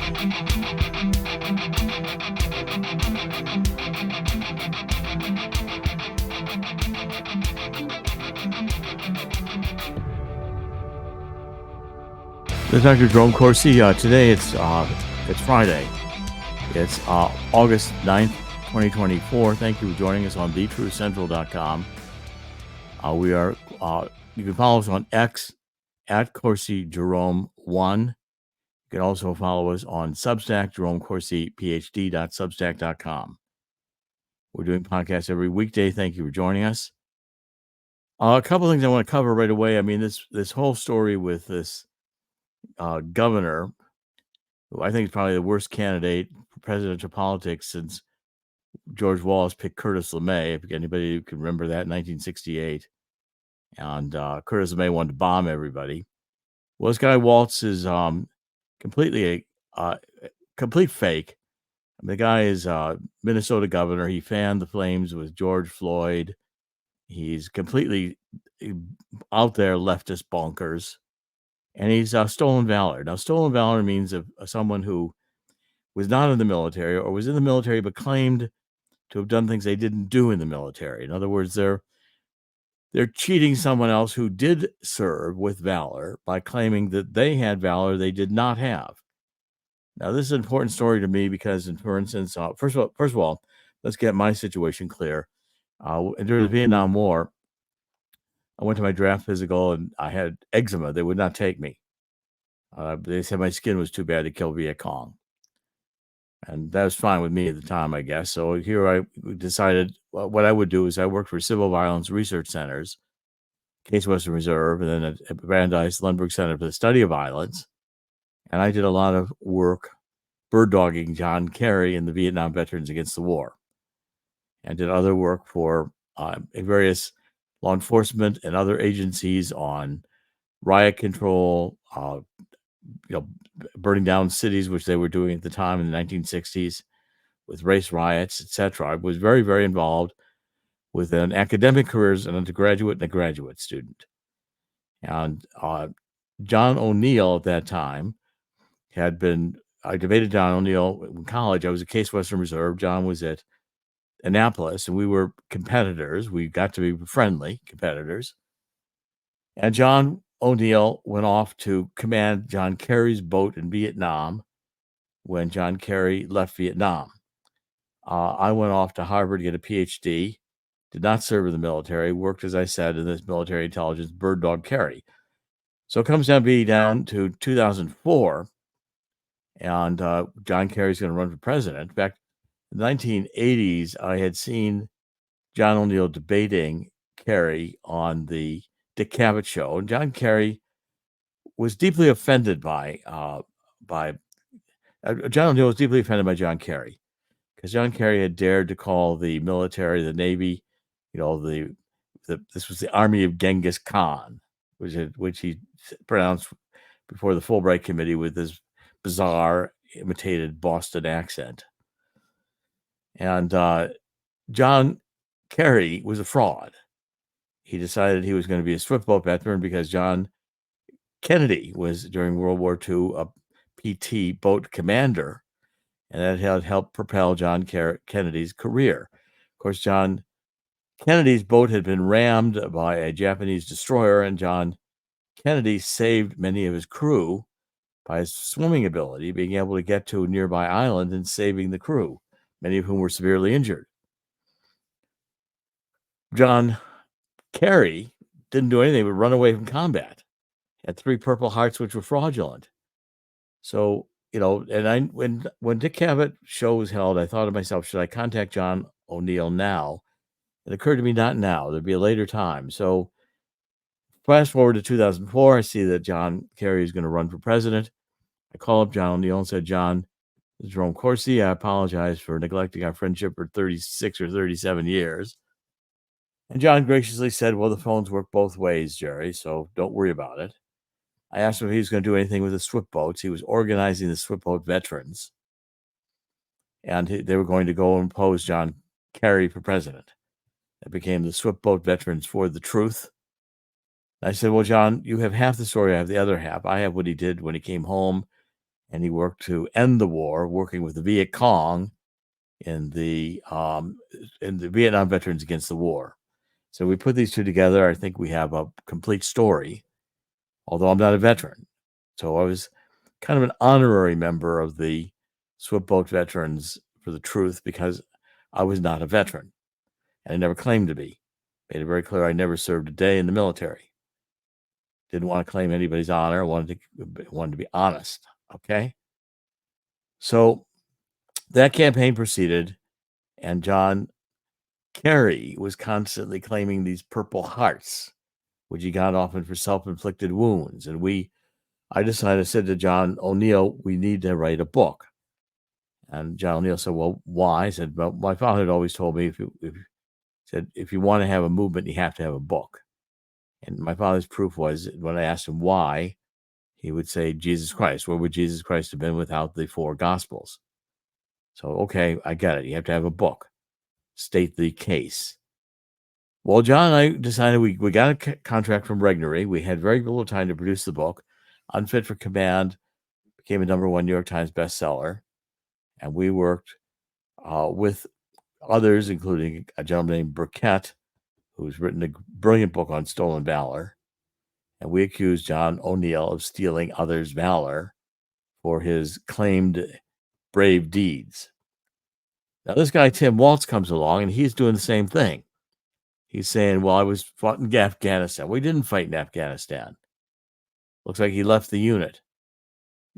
This is Dr. Jerome Corsi. Today it's Friday. It's August 9th, 2024. Thank you for joining us on thetruthcentral.com. You can follow us on X at Corsi Jerome 1. You can also follow us on Substack, Jerome Corsi, PhD.substack.com. We're doing podcasts every weekday. Thank you for joining us. A couple of things I want to cover right away. I mean, this whole story with this governor, who I think is probably the worst candidate for presidential politics since George Wallace picked Curtis LeMay. If anybody can remember that, in 1968. And Curtis LeMay wanted to bomb everybody. Well, this guy Walz is completely a complete fake. I mean, the guy is Minnesota governor. He fanned the flames with George Floyd. He's completely out there leftist bonkers. And he's stolen valor. Now, stolen valor means of someone who was not in the military or was in the military but claimed to have done things they didn't do in the military. In other words, they're cheating someone else who did serve with valor by claiming that they had valor they did not have. Now, this is an important story to me because, for instance, first of all, let's get my situation clear. During the Vietnam War, I went to my draft physical and I had eczema. They would not take me. They said my skin was too bad to kill Viet Cong. And that was fine with me at the time, I guess. So here I decided what I would do is I worked for civil violence research centers, Case Western Reserve, and then at Brandeis Lundberg Center for the Study of Violence. And I did a lot of work bird dogging John Kerry and the Vietnam Veterans Against the War. And did other work for various law enforcement and other agencies on riot control, burning down cities, which they were doing at the time in the 1960s with race riots, etc. I was very, very involved with an academic career as an undergraduate and a graduate student. And John O'Neill at that time I debated John O'Neill in college. I was at Case Western Reserve. John was at Annapolis, and we were competitors. We got to be friendly competitors. And John O'Neill went off to command John Kerry's boat in Vietnam when John Kerry left Vietnam. I went off to Harvard to get a PhD, did not serve in the military, worked, as I said, in this military intelligence bird dog Kerry. So it comes down to 2004, and John Kerry's going to run for president. In fact, in the 1980s, I had seen John O'Neill debating Kerry on the Dick Cavett show, and John Kerry was deeply offended by John O'Neill was deeply offended by John Kerry because John Kerry had dared to call the military, the Navy, this was the army of Genghis Khan, which he pronounced before the Fulbright Committee with his bizarre imitated Boston accent. And John Kerry was a fraud. He decided he was going to be a swiftboat veteran because John Kennedy was, during World War II, a PT boat commander, and that had helped propel John Kennedy's career. Of course, John Kennedy's boat had been rammed by a Japanese destroyer, and John Kennedy saved many of his crew by his swimming ability, being able to get to a nearby island and saving the crew, many of whom were severely injured. John Kerry didn't do anything but run away from combat. Had 3 Purple Hearts, which were fraudulent. So, and when Dick Cavett show was held, I thought to myself, should I contact John O'Neill now? It occurred to me, not now. There'd be a later time. So fast forward to 2004, I see that John Kerry is going to run for president. I call up John O'Neill and said, John, this is Jerome Corsi. I apologize for neglecting our friendship for 36 or 37 years. And John graciously said, well, the phones work both ways, Jerry, so don't worry about it. I asked him if he was going to do anything with the swift boats. He was organizing the swift boat veterans. And they were going to go and pose John Kerry for president. It became the Swift Boat Veterans for the Truth. I said, well, John, you have half the story. I have the other half. I have what he did when he came home and he worked to end the war, working with the Viet Cong in the Vietnam Veterans Against the War. So we put these two together. I think we have a complete story, although I'm not a veteran. So I was kind of an honorary member of the Swift Boat Veterans for the Truth because I was not a veteran, and I never claimed to be. Made it very clear I never served a day in the military. Didn't want to claim anybody's honor. Wanted to be honest. Okay. So that campaign proceeded, and John Kerry was constantly claiming these Purple Hearts, which he got often for self-inflicted wounds. And I said to John O'Neill, we need to write a book. And John O'Neill said, well, why? I said, well, my father had always told me if you want to have a movement, you have to have a book. And my father's proof was when I asked him why, he would say, Jesus Christ. Where would Jesus Christ have been without the four Gospels? So, okay, I get it. You have to have a book. State the case. Well, John and I decided we got a contract from Regnery. We had very little time to produce the book. Unfit for Command became a #1 New York Times bestseller. And we worked with others, including a gentleman named Burkett, who's written a brilliant book on stolen valor. And we accused John O'Neill of stealing others' valor for his claimed brave deeds. Now, this guy, Tim Walz, comes along, and he's doing the same thing. He's saying, well, I was fought in Afghanistan. We didn't fight in Afghanistan. Looks like he left the unit.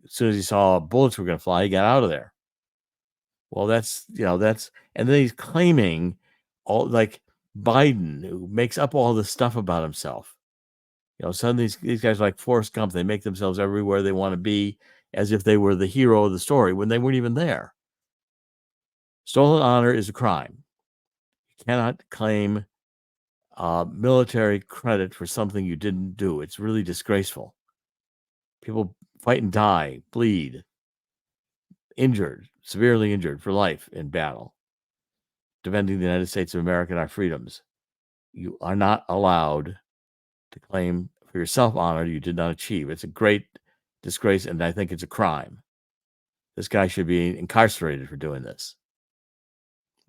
As soon as he saw bullets were going to fly, he got out of there. Well, and then he's claiming all, like Biden, who makes up all this stuff about himself. Suddenly these guys are like Forrest Gump. They make themselves everywhere they want to be as if they were the hero of the story when they weren't even there. Stolen honor is a crime. You cannot claim military credit for something you didn't do. It's really disgraceful. People fight and die, bleed, injured, severely injured for life in battle, defending the United States of America and our freedoms. You are not allowed to claim for yourself honor you did not achieve. It's a great disgrace, and I think it's a crime. This guy should be incarcerated for doing this.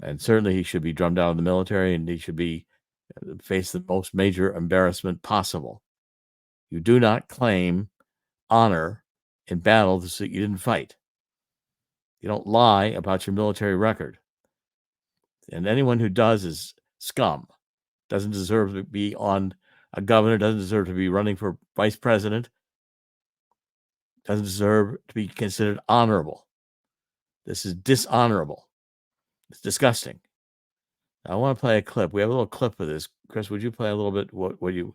And certainly he should be drummed out of the military, and he should face the most major embarrassment possible. You do not claim honor in battle that you didn't fight. You don't lie about your military record. And anyone who does is scum. Doesn't deserve to be on a governor, doesn't deserve to be running for vice president, doesn't deserve to be considered honorable. This is dishonorable. It's disgusting. Now, I want to play a clip. We have a little clip of this. Chris, would you play a little bit what you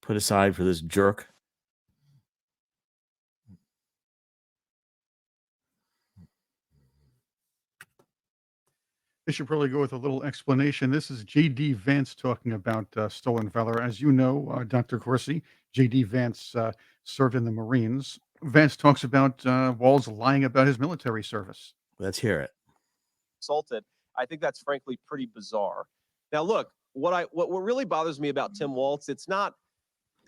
put aside for this jerk? They should probably go with a little explanation. This is J.D. Vance talking about stolen valor. As you know, Dr. Corsi, J.D. Vance served in the Marines. Vance talks about Walz lying about his military service. Let's hear it. Assaulted. I think that's frankly pretty bizarre. Now, look, what really bothers me about Tim Walz, it's not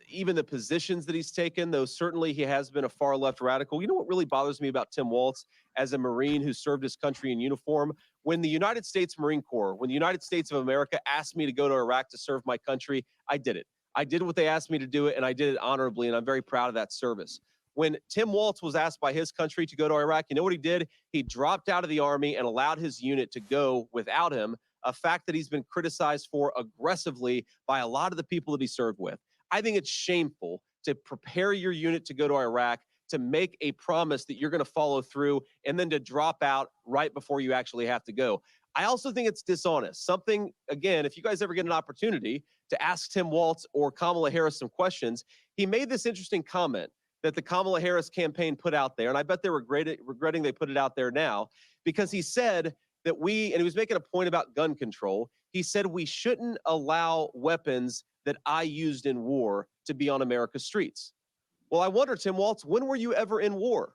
even the positions that he's taken, though certainly he has been a far left radical. You know what really bothers me about Tim Walz as a Marine who served his country in uniform? When the United States Marine Corps, when the United States of America asked me to go to Iraq to serve my country, I did it. I did what they asked me to do it, and I did it honorably, and I'm very proud of that service. When Tim Walz was asked by his country to go to Iraq, you know what he did? He dropped out of the Army and allowed his unit to go without him, a fact that he's been criticized for aggressively by a lot of the people that he served with. I think it's shameful to prepare your unit to go to Iraq, to make a promise that you're going to follow through, and then to drop out right before you actually have to go. I also think it's dishonest. Something, again, if you guys ever get an opportunity to ask Tim Walz or Kamala Harris some questions, he made this interesting comment that the Kamala Harris campaign put out there, and I bet they're regretting they put it out there now, because he said that and he was making a point about gun control. He said we shouldn't allow weapons that I used in war to be on America's streets. Well, I wonder, Tim Walz, when were you ever in war?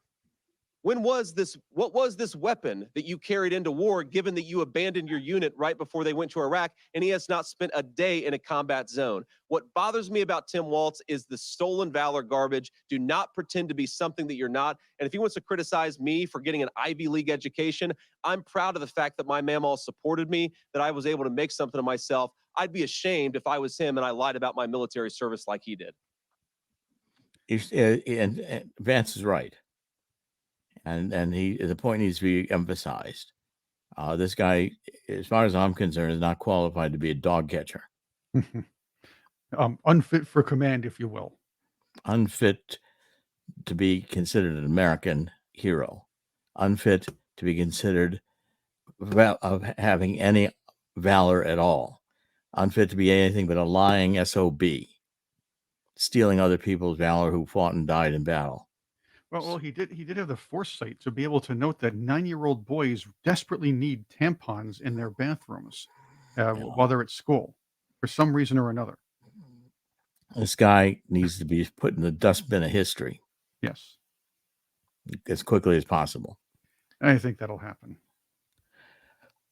what was this weapon that you carried into war, given that you abandoned your unit right before they went to Iraq, and he has not spent a day in a combat zone? What bothers me about Tim Walz is the stolen valor garbage. Do not pretend to be something that you're not. And if he wants to criticize me for getting an Ivy League education, I'm proud of the fact that my mamaw supported me, that I was able to make something of myself. I'd be ashamed if I was him and I lied about my military service like he did. And Vance is right. And the point needs to be emphasized. This guy, as far as I'm concerned, is not qualified to be a dog catcher. Unfit for command, if you will. Unfit to be considered an American hero. Unfit to be considered of having any valor at all. Unfit to be anything but a lying SOB, stealing other people's valor who fought and died in battle. Well, he did have the foresight to be able to note that 9-year-old boys desperately need tampons in their bathrooms while they're at school for some reason or another. This guy needs to be put in the dustbin of history. Yes. As quickly as possible. I think that'll happen.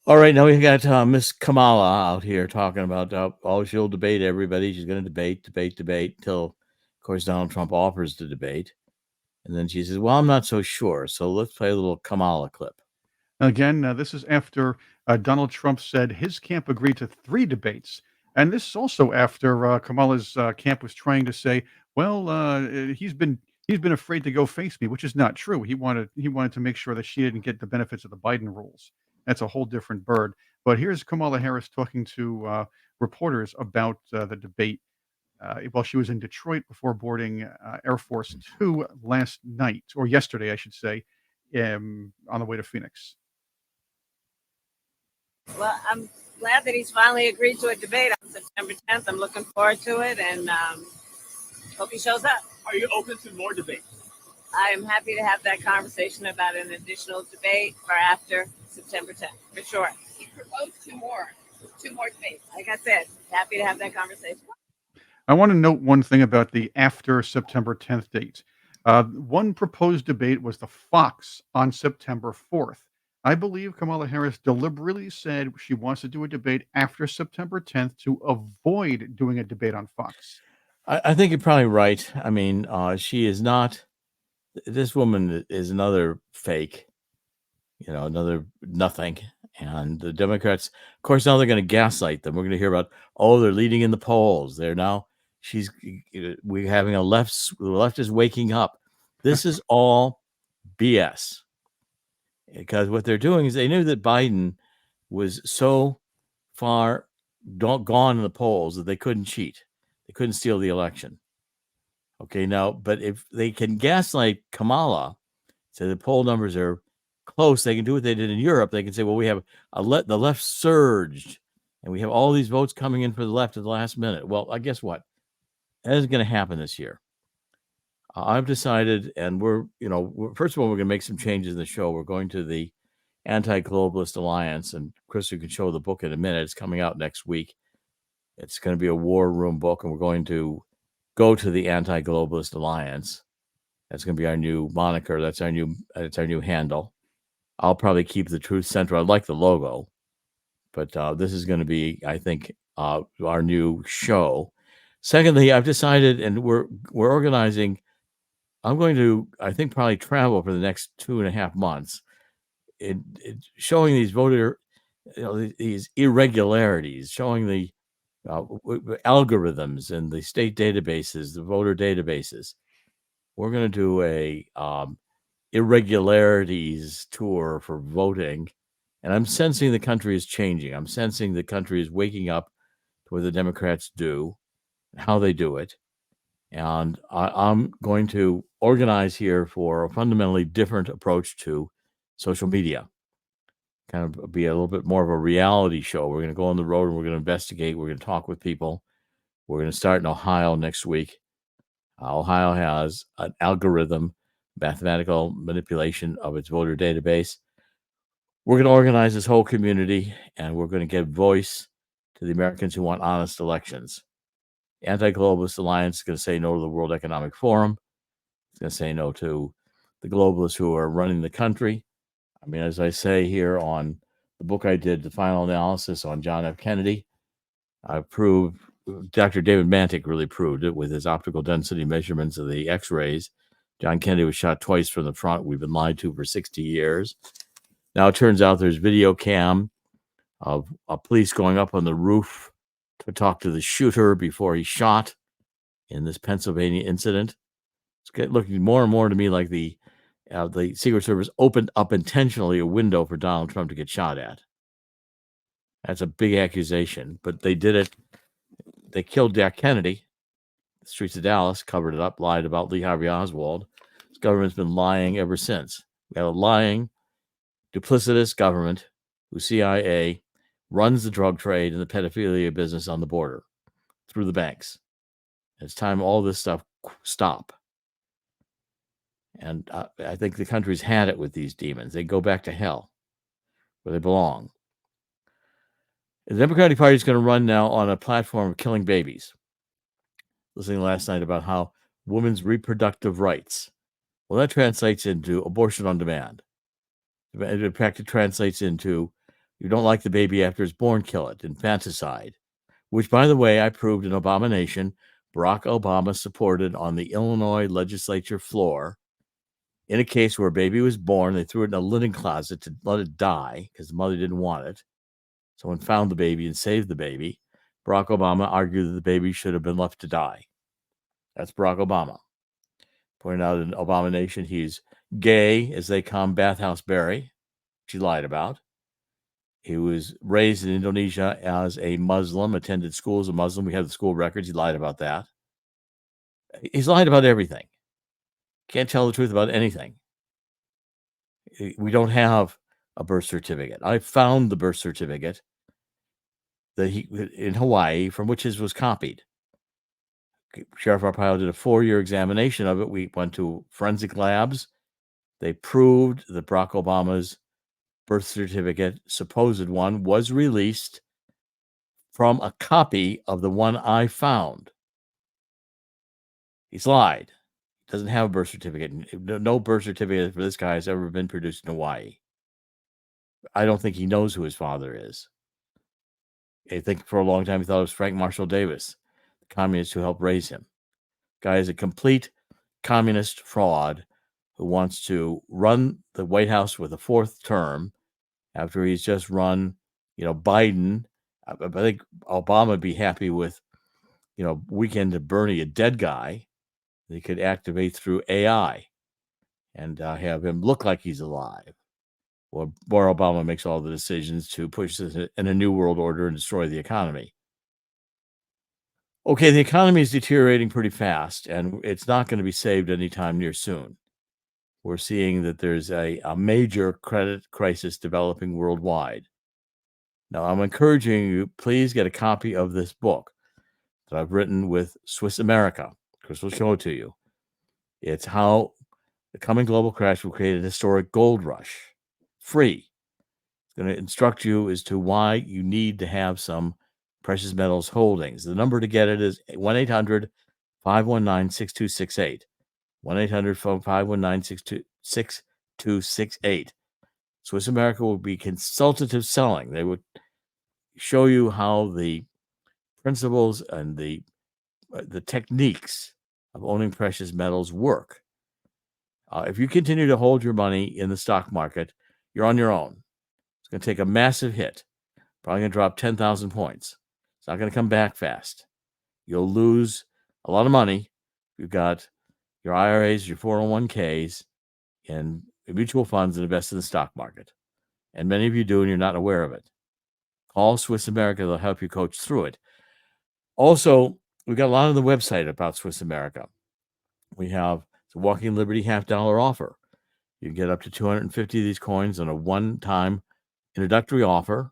All right, now we got Miss Kamala out here talking about, she'll debate everybody. She's going to debate until, of course, Donald Trump offers to debate. And then she says, well, I'm not so sure. So let's play a little Kamala clip. Again, this is after Donald Trump said his camp agreed to 3 debates. And this is also after Kamala's camp was trying to say, well, he's been afraid to go face me, which is not true. He wanted to make sure that she didn't get the benefits of the Biden rules. That's a whole different bird. But here's Kamala Harris talking to reporters about the debate while she was in Detroit before boarding Air Force 2 last night, or yesterday, I should say, on the way to Phoenix. Well, I'm glad that he's finally agreed to a debate on September 10th. I'm looking forward to it, and hope he shows up. Are you open to more debates? I am happy to have that conversation about an additional debate for after September 10th, for sure. He proposed 2 more debates. Like I said, happy to have that conversation. I want to note one thing about the after September 10th date. One proposed debate was the Fox on September 4th. I believe Kamala Harris deliberately said she wants to do a debate after September 10th to avoid doing a debate on Fox. I think you're probably right. I mean, she is not. This woman is another fake, another nothing. And the Democrats, of course, now they're going to gaslight them. We're going to hear about, they're leading in the polls. They're now, we're having the left is waking up. This is all BS. Because what they're doing is they knew that Biden was so far gone in the polls that they couldn't cheat. They couldn't steal the election. Okay, now, but if they can gaslight Kamala, say the poll numbers are close, they can do what they did in Europe. They can say, well, we have the left surged, and we have all these votes coming in for the left at the last minute. Well, I guess what? That isn't going to happen this year. I've decided, and first of all, we're going to make some changes in the show. We're going to the Anti-Globalist Alliance, and Chris, you can show the book in a minute. It's coming out next week. It's going to be a war room book, and we're going to go to the Anti-Globalist Alliance. That's going to be our new moniker. That's our new handle. I'll probably keep the Truth Central. I like the logo, but this is going to be, I think, our new show. Secondly, I've decided, and we're organizing. I'm going to, I think, probably travel for the next 2.5 months, showing these voter, these irregularities, showing the algorithms and the state databases, the voter databases. We're going to do a irregularities tour for voting, and I'm sensing the country is changing. I'm sensing the country is waking up to what the Democrats do, how they do it. And I'm going to organize here for a fundamentally different approach to social media. Kind of be a little bit more of a reality show. We're going to go on the road and we're going to investigate. We're going to talk with people. We're going to start in Ohio next week. Ohio has an algorithm, mathematical manipulation of its voter database. We're going to organize this whole community, and we're going to give voice to the Americans who want honest elections. Anti-Globalist Alliance is going to say no to the World Economic Forum. It's going to say no to the globalists who are running the country. I mean, as I say here on the book I did, the final analysis on John F. Kennedy, I proved, Dr. David Mantik really proved it with his optical density measurements of the X-rays. John Kennedy was shot twice from the front. We've been lied to for 60 years. Now it turns out there's video cam of a police going up on the roof to talk to the shooter before he shot in this Pennsylvania incident. It's looking more and more to me like the Secret Service opened up intentionally a window for Donald Trump to get shot at. That's a big accusation, but they did it. They killed Jack Kennedy. The streets of Dallas covered it up, lied about Lee Harvey Oswald. This government's been lying ever since. We have a lying, duplicitous government whose CIA runs the drug trade and the pedophilia business on the border through the banks. It's time all this stuff stop. And I think the country's had it with these demons. They go back to hell where they belong. The Democratic Party is going to run now on a platform of killing babies. Listening last night about how women's reproductive rights, well, that translates into abortion on demand. In fact, it translates into you don't like the baby after it's born, kill it, infanticide, which, by the way, I proved an abomination Barack Obama supported on the Illinois legislature floor. In a case where a baby was born, they threw it in a linen closet to let it die because the mother didn't want it. Someone found the baby and saved the baby. Barack Obama argued that the baby should have been left to die. That's Barack Obama. Pointed out in abomination, he's gay, as they call Bathhouse Barry, which he lied about. He was raised in Indonesia as a Muslim, attended school as a Muslim. We have the school records. He lied about that. He's lied about everything. Can't tell the truth about anything. We don't have a birth certificate. I found the birth certificate that he in Hawaii from which his was copied. Sheriff Arpaio did a 4-year examination of it. We went to forensic labs. They proved that Barack Obama's birth certificate, supposed one, was released from a copy of the one I found. He's lied. He doesn't have a birth certificate. No birth certificate for this guy has ever been produced in Hawaii. I don't think he knows who his father is. I think for a long time he thought it was Frank Marshall Davis, the communist who helped raise him. Guy is a complete communist fraud who wants to run the White House with a 4th term after he's just run, Biden. I think Obama would be happy with, Weekend at Bernie, a dead guy that he could activate through AI and have him look like he's alive. Or Obama makes all the decisions to push this in a new world order and destroy the economy. Okay, the economy is deteriorating pretty fast, and it's not going to be saved anytime near soon. We're seeing that there's a major credit crisis developing worldwide. Now, I'm encouraging you, please get a copy of this book that I've written with Swiss America. Chris will show it to you. It's how the coming global crash will create a historic gold rush. Free. It's going to instruct you as to why you need to have some precious metals holdings. The number to get it is 1-800-519-6268. 1-800-519-6268. Swiss America will be consultative selling. They would show you how the principles and the techniques of owning precious metals work. If you continue to hold your money in the stock market, you're on your own. It's going to take a massive hit. Probably going to drop 10,000 points. It's not going to come back fast. You'll lose a lot of money. You've got your IRAs, your 401ks, and mutual funds that invest in the stock market. And many of you do, and you're not aware of it. Call Swiss America. They'll help you coach through it. Also, we've got a lot on the website about Swiss America. We have the Walking Liberty $50 offer. You can get up to 250 of these coins on a one-time introductory offer.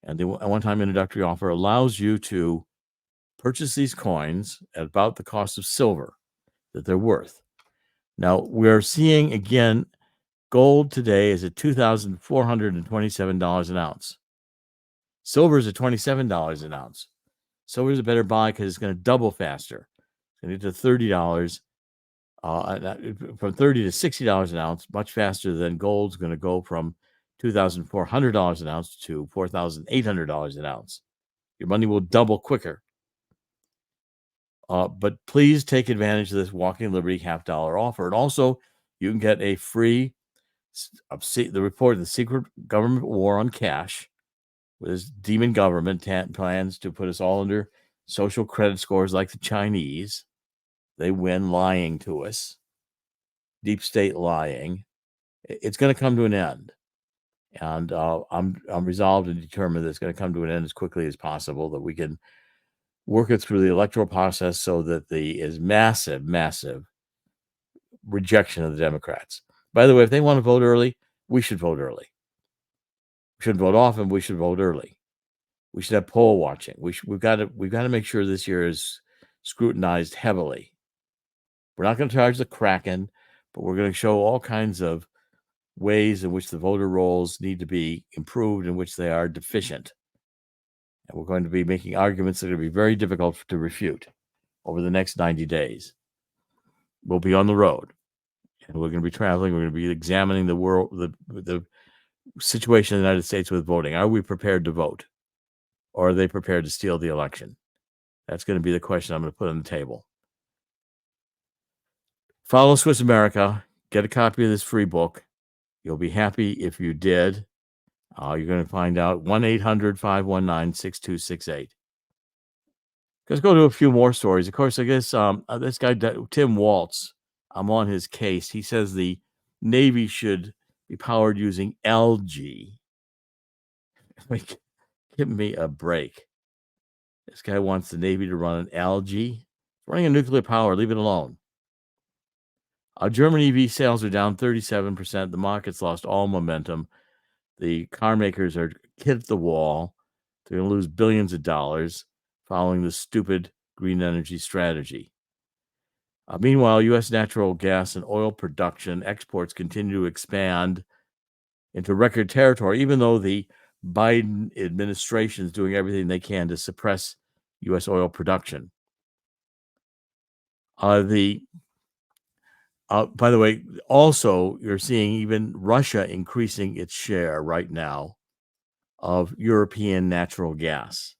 And the one-time introductory offer allows you to purchase these coins at about the cost of silver that they're worth. Now, we're seeing, again, gold today is at $2,427 an ounce. Silver is at $27 an ounce. Silver is a better buy because it's going to double faster. It's going to get to $30 from $30 to $60 an ounce, much faster than gold's going to go from $2,400 an ounce to $4,800 an ounce. Your money will double quicker. But please take advantage of this Walking Liberty $50 offer. And also, you can get a free the report of the secret government war on cash, with this demon government plans to put us all under social credit scores like the Chinese. They win lying to us. Deep state lying. It's going to come to an end. And I'm resolved and determined that it's going to come to an end as quickly as possible, that we can work it through the electoral process so that there is massive rejection of the Democrats. By the way, if they want to vote early, we should vote early. We shouldn't vote often. We should vote early. We should have poll watching. We've got to make sure this year is scrutinized heavily. We're not going to charge the Kraken, but we're going to show all kinds of ways in which the voter rolls need to be improved, in which they are deficient. And we're going to be making arguments that are going to be very difficult to refute over the next 90 days. We'll be on the road, and we're going to be traveling. We're going to be examining the world, the situation in the United States with voting. Are we prepared to vote? Or are they prepared to steal the election? That's going to be the question I'm going to put on the table. Follow Swiss America. Get a copy of this free book. You'll be happy if you did. You're going to find out 1-800-519-6268. Let's go to a few more stories. Of course, I guess this guy, Tim Walz, I'm on his case. He says the Navy should be powered using algae. Like, give me a break. This guy wants the Navy to run an algae. Running a nuclear power, leave it alone. German EV sales are down 37%. The market's lost all momentum. The car makers are hit the wall. They're going to lose billions of dollars following the stupid green energy strategy. Meanwhile, U.S. natural gas and oil production exports continue to expand into record territory, even though the Biden administration is doing everything they can to suppress U.S. oil production. By the way, also, you're seeing even Russia increasing its share right now of European natural gas.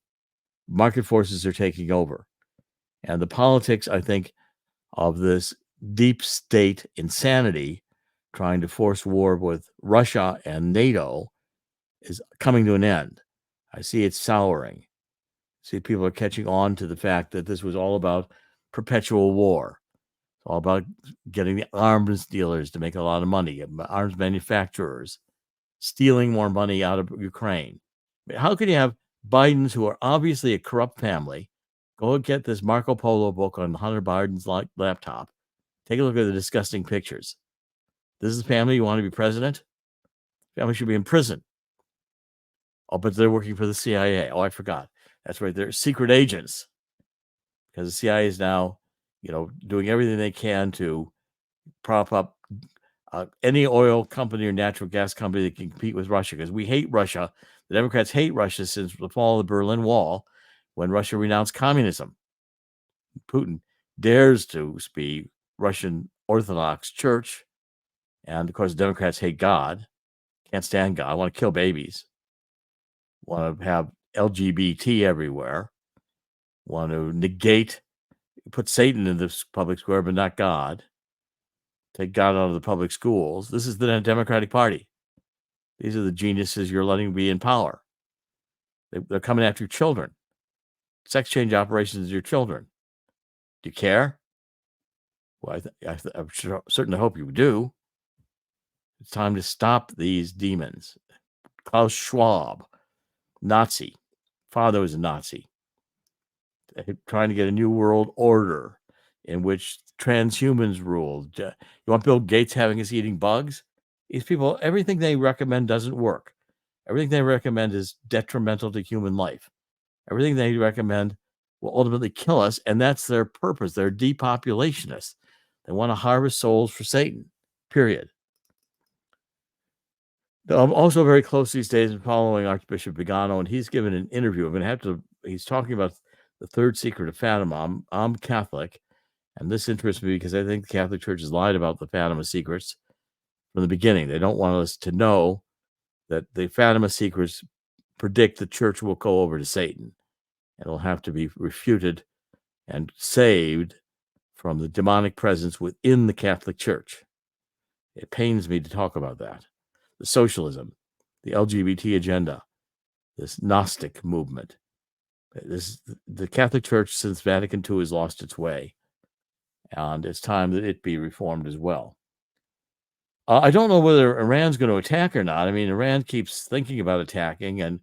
Market forces are taking over. And the politics, I think, of this deep state insanity trying to force war with Russia and NATO is coming to an end. I see it souring. I see people are catching on to the fact that this was all about perpetual war. It's all about getting the arms dealers to make a lot of money, arms manufacturers, stealing more money out of Ukraine. How can you have Bidens, who are obviously a corrupt family, go and get this Marco Polo book on Hunter Biden's laptop? Take a look at the disgusting pictures. This is the family you want to be president? Family should be in prison. Oh, but they're working for the CIA. Oh, I forgot. That's right. They're secret agents, because the CIA is now, doing everything they can to prop up any oil company or natural gas company that can compete with Russia, because we hate Russia. The Democrats hate Russia since the fall of the Berlin Wall, when Russia renounced communism. Putin dares to be Russian Orthodox Church. And, of course, the Democrats hate God. Can't stand God. Want to kill babies. Want to have LGBT everywhere. Want to put Satan in the public square, but not God. Take God out of the public schools. This is the Democratic Party. These are the geniuses you're letting be in power. They're coming after your children. Sex change operations are your children. Do you care? Well, I certainly hope you do. It's time to stop these demons. Klaus Schwab, Nazi. Father was a Nazi. Trying to get a new world order in which transhumans rule. You want Bill Gates having us eating bugs? These people, everything they recommend doesn't work. Everything they recommend is detrimental to human life. Everything they recommend will ultimately kill us, and that's their purpose. They're depopulationists. They want to harvest souls for Satan, period. I'm also very close these days in following Archbishop Vigano, and he's given an interview. He's talking about the third secret of Fatima. I'm Catholic, And this interests me because I think the Catholic Church has lied about the Fatima secrets from the beginning. They don't want us to know that the Fatima secrets predict the church will go over to Satan. It'll have to be refuted and saved from the demonic presence within the Catholic Church. It pains me to talk about that. The socialism, the LGBT agenda, this Gnostic movement. The Catholic Church since Vatican II has lost its way, and it's time that it be reformed as well. I don't know whether Iran's going to attack or not. I mean, Iran keeps thinking about attacking, and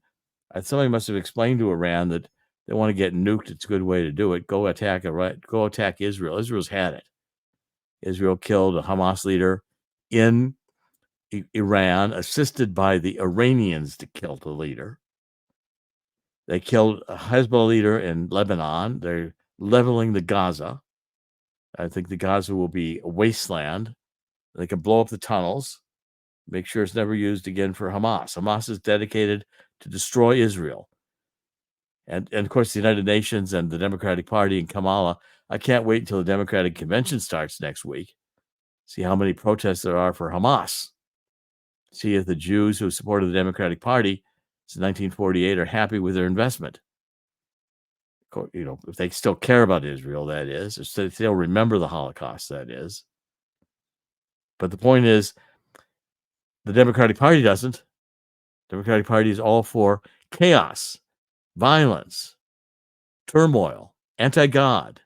somebody must have explained to Iran that they want to get nuked. It's a good way to do it. Go attack Israel. Israel's had it. Israel killed a Hamas leader in Iran, assisted by the Iranians to kill the leader. They killed a Hezbollah leader in Lebanon. They're leveling the Gaza. I think the Gaza will be a wasteland. They can blow up the tunnels, make sure it's never used again for Hamas. Hamas is dedicated to destroy Israel. And of course, the United Nations and the Democratic Party and Kamala, I can't wait until the Democratic Convention starts next week. See how many protests there are for Hamas. See if the Jews who supported the Democratic Party since 1948 are happy with their investment. If they still care about Israel, that is, if they still remember the Holocaust, that is. But the point is, the Democratic Party doesn't. The Democratic Party is all for chaos, violence, turmoil, anti-God.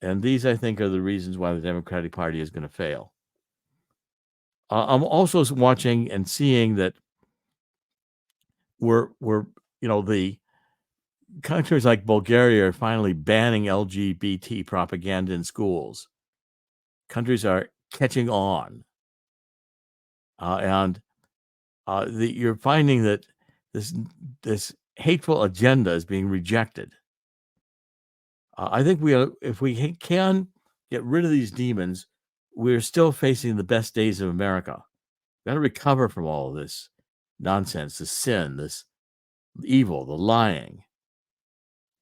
And these, I think, are the reasons why the Democratic Party is going to fail. I'm also watching and seeing that the countries like Bulgaria are finally banning LGBT propaganda in schools. Countries are catching on. You're finding that this hateful agenda is being rejected. I think if we can get rid of these demons, we're still facing the best days of America. We've got to recover from all of this nonsense, the sin, this evil, the lying.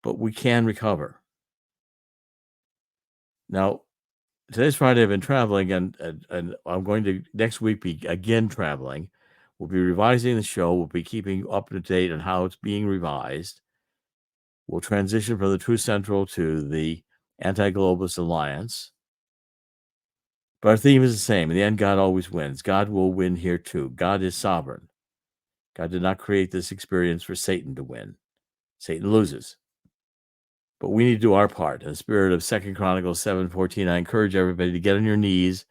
But we can recover. Now, today's Friday. I've been traveling, and I'm going to next week be again traveling. We'll be revising the show. We'll be keeping up to date on how it's being revised. We'll transition from the Truth Central to the Anti-Globalist Alliance. But our theme is the same. In the end, God always wins. God will win here too. God is sovereign. God did not create this experience for Satan to win. Satan loses. But we need to do our part. In the spirit of 2 Chronicles 7:14, I encourage everybody to get on your knees,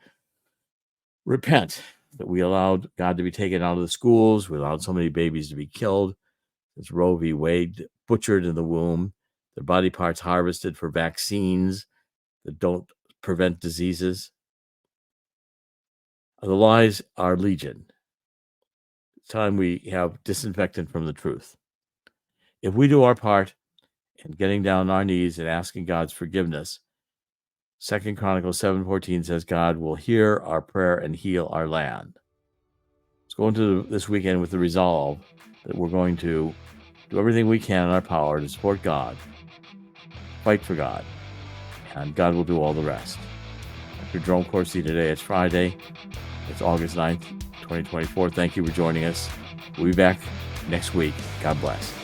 repent that we allowed God to be taken out of the schools, we allowed so many babies to be killed. As Roe v. Wade butchered in the womb, their body parts harvested for vaccines that don't prevent diseases. The lies are legion. It's time we have disinfectant from the truth. If we do our part, and getting down on our knees and asking God's forgiveness, 2 Chronicles 7:14 says God will hear our prayer and heal our land. Let's go into this weekend with the resolve that we're going to do everything we can in our power to support God, fight for God, and God will do all the rest. Dr. Jerome Corsi today. It's Friday. It's August 9th, 2024. Thank you for joining us. We'll be back next week. God bless.